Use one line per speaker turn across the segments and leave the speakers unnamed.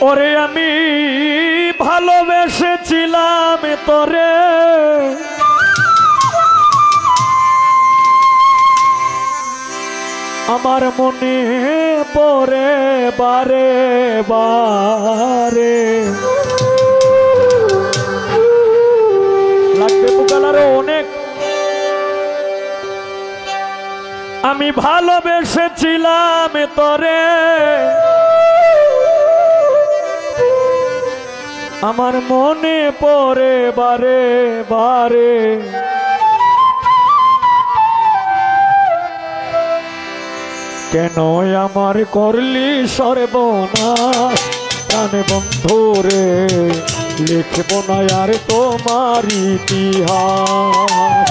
ওরে আমি ভালোবেসেছিলাম তোরে, আমার মনে পড়ে বারে বারে। লাগবে বুকালারও অনেক। আমি ভালোবেসেছিলাম তোরে, আমার মনে পড়ে বারে বারে। কেন আমার করলি সর্বনাশ প্রাণে বন্ধুরে, লিখব না আর তোমার ইতিহাস,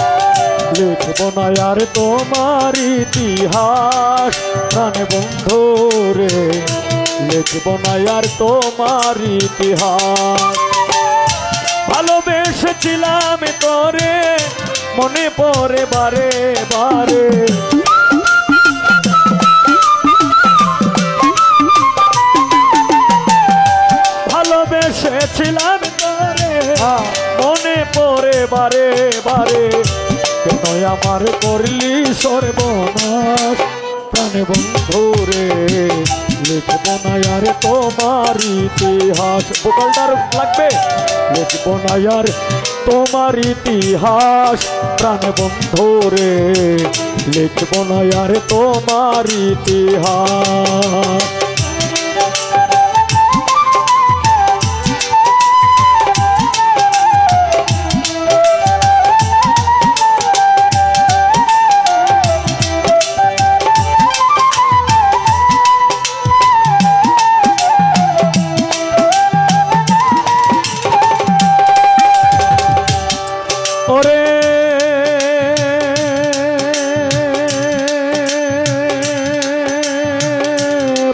লিখব না আর তোমার ইতিহাস প্রাণে বন্ধুরে, লিখব না আর তোমার ইতিহাস। ভালোবেসেছিলাম তোরে, মনে পড়ে বারে বারে। ভালোবেসেছিলাম তোরে, মনে পড়ে বারে বারে। কেন আমার করলি সর্বনাশ প্রাণে বন্ধুরে, লিখব না আর তোমার ইতিহাস। বোকালটার লাগবে। লিখব না আর তোমার ইতিহাস প্রাণে বন্ধুরে, লিখব না আর তোমার ইতিহাস। ওরে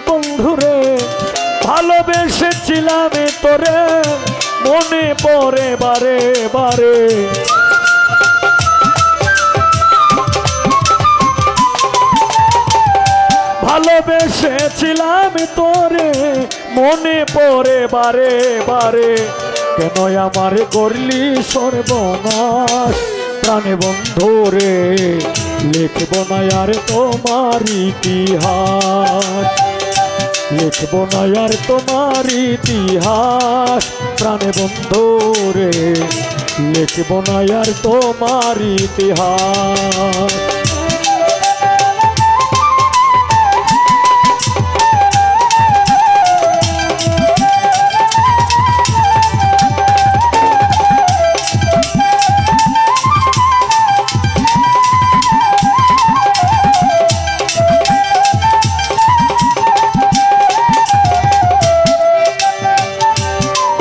বন্ধুরে, ভালোবেসেছিলাম তোরে, মনে পড়ে বারে বারে। ভালোবেসেছিলাম তোরে, মনে পড়ে বারে বারে। কেন আমার করলি সর্বনাশ প্রাণে বন্ধুরে, লিখব না আর তোমার ইতিহাস, লিখব না আর তোমার ইতিহাস প্রাণে বন্ধুরে, লিখব না আর তোমার ইতিহাস।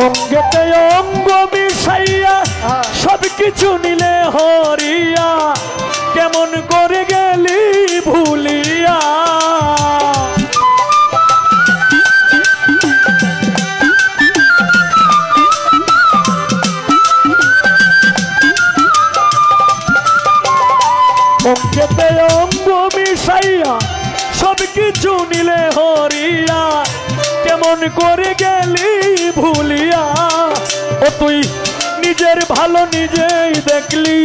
অঙ্গেতে অঙ্গ মিশাইয়া সব কিছু নিলে হরিয়া, কেমন করে গেলি ভুলিয়া। অঙ্গেতে অঙ্গ মিশাইয়া সব কিছু নিলে হরিয়া, কেমন করে গেলি ভুলিয়া। ও তুই নিজের ভালো নিজেই দেখলি,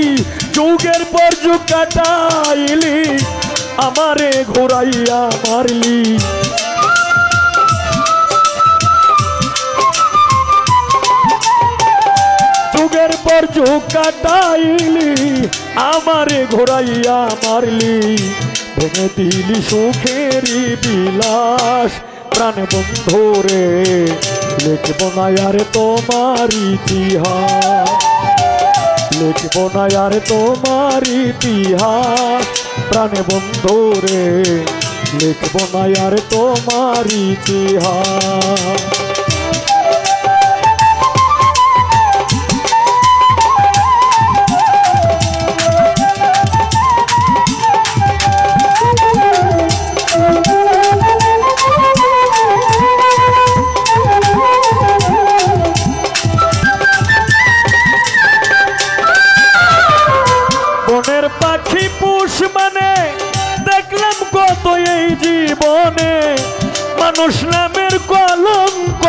যুগের পর যুগ কাটাইলি, আমারে ঘুরাইয়া মারলি। যুগের পর যুগ কাটাইলি, আমারে ঘুরাইয়া মারলি। ভেঙে দিলি সুখেরই বিলাস প্রাণে বন্ধুরে, লিখব না আর তোমার ইতিহাস, লিখব না আর তোমার ইতিহাস প্রাণে বন্ধুরে, লিখব না আর তোমার ইতিহাস। বনের পাখি পুষ মানে দেখলাম কত এই জীবনে, মানুষ নামের কলঙ্ক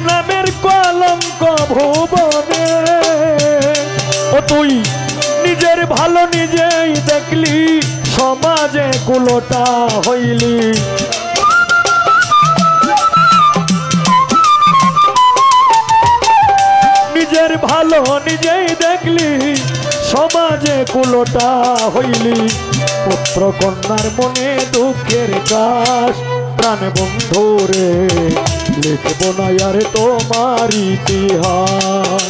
নামের কলঙ্ক ভুবনে। ও তুই নিজের ভালো নিজেই দেখলি, সমাজে কুলোটা হইলি। নিজের ভালো নিজেই দেখলি, সমাজে কুলোটা হইলি। পুত্র কন্যার মনে দুঃখের কাশ, প্রাণ বন্ধু রে লিখব না আর তোমার ইতিহাস।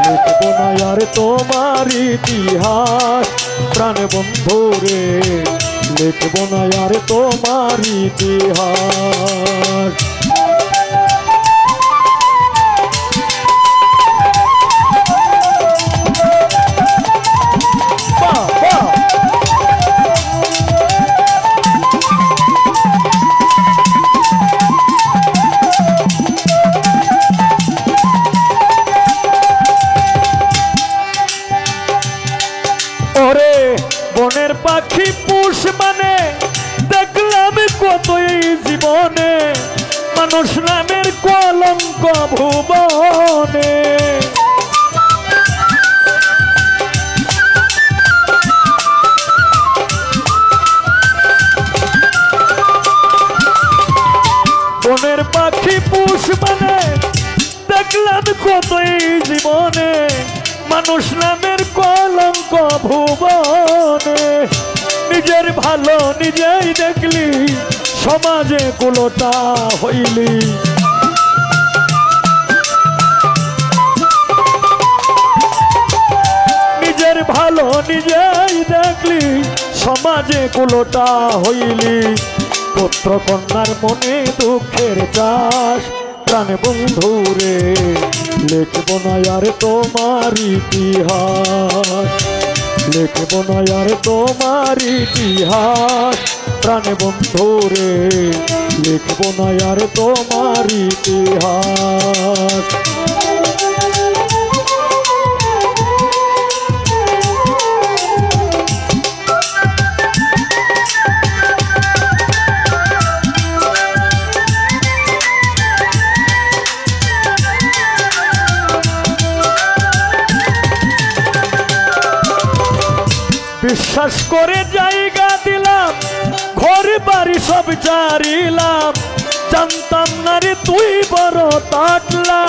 লিখব না আর তোমার ইতিহাস, প্রাণ বন্ধু রে লিখব না আর তোমার ইতিহাস। ওরে বনের পাখি পুষ মানে দেখলাম কত এই জীবনে, মানুষ নামের কলঙ্ক ভুবনে। বনের পাখি পুষ মানে দেখলাম কত এই জীবনে, মানুষ নামের কলঙ্ক ভুবনে। নিজের ভালো নিজেই দেখলি, সমাজে কুলোটা হইলি। নিজের ভালো নিজেই দেখলি, সমাজে কুলোটা হইলি। পুত্র কন্যার মনে দুঃখের চাষ, প্রাণ বন্ধু রে লিখব না আর তোমার ইতিহাস। লিখব না আর তোমার ইতিহাস, প্রাণ বন্ধু রে লিখব না আর তোমার ইতিহাস। বিশ্বাস করে জায়গা দিলাম, ঘর বাড়ি সব ছাড়িলাম, জানতাম না রে তুই বড় তাটলা।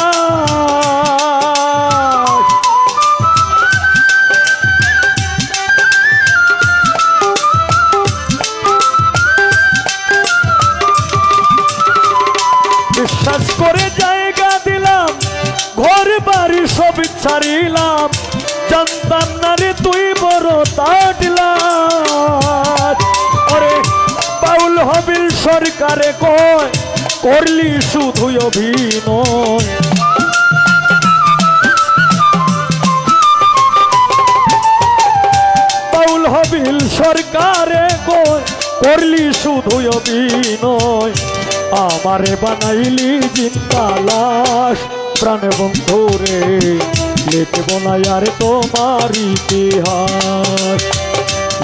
বিশ্বাস করে জায়গা দিলাম, ঘর বাড়ি সব ছাড়িলাম, জানতাম না রে তুই বড় তাটলা। আরে বাউল হবিল সরকারে কয়, করলি শুধু অভিনয়। বাউল হবিল সরকারে কয়, করলি শুধু অভিনয়। আমারে বানাইলি জিন্দা লাশ, প্রাণ বন্ধু রে লিখব না আর তোমার ইতিহাস।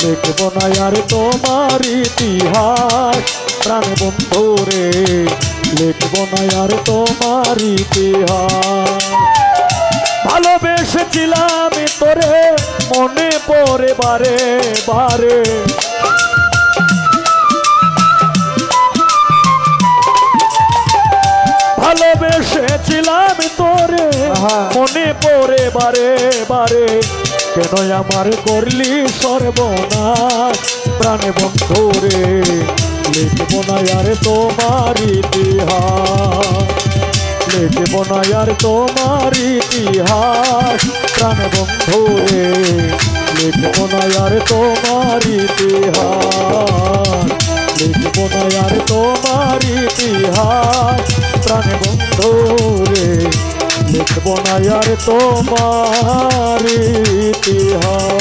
লিখব না আর তোমার ইতিহাস, প্রাণ বন্ধু রে লিখব না আর তোমার ইতিহাস। ভালোবেসেছিলাম তোরে মনে পড়ে বারে বারে। ভালোবেসেছিলাম তোরে মনে পড়ে বারে বারে। কেন আমার করলি সর্বনাশ, প্রাণ বন্ধু রে লিখব না আর তোমার ইতিহাস। লিখব না আর তোমার ইতিহাস, প্রাণ বন্ধু রে লিখব না আর তোমার ইতিহাস। লিখব না আর তোমার ইতিহাস, প্রাণ বন্ধু রে লিখব না আর তোমার ইতিহাস।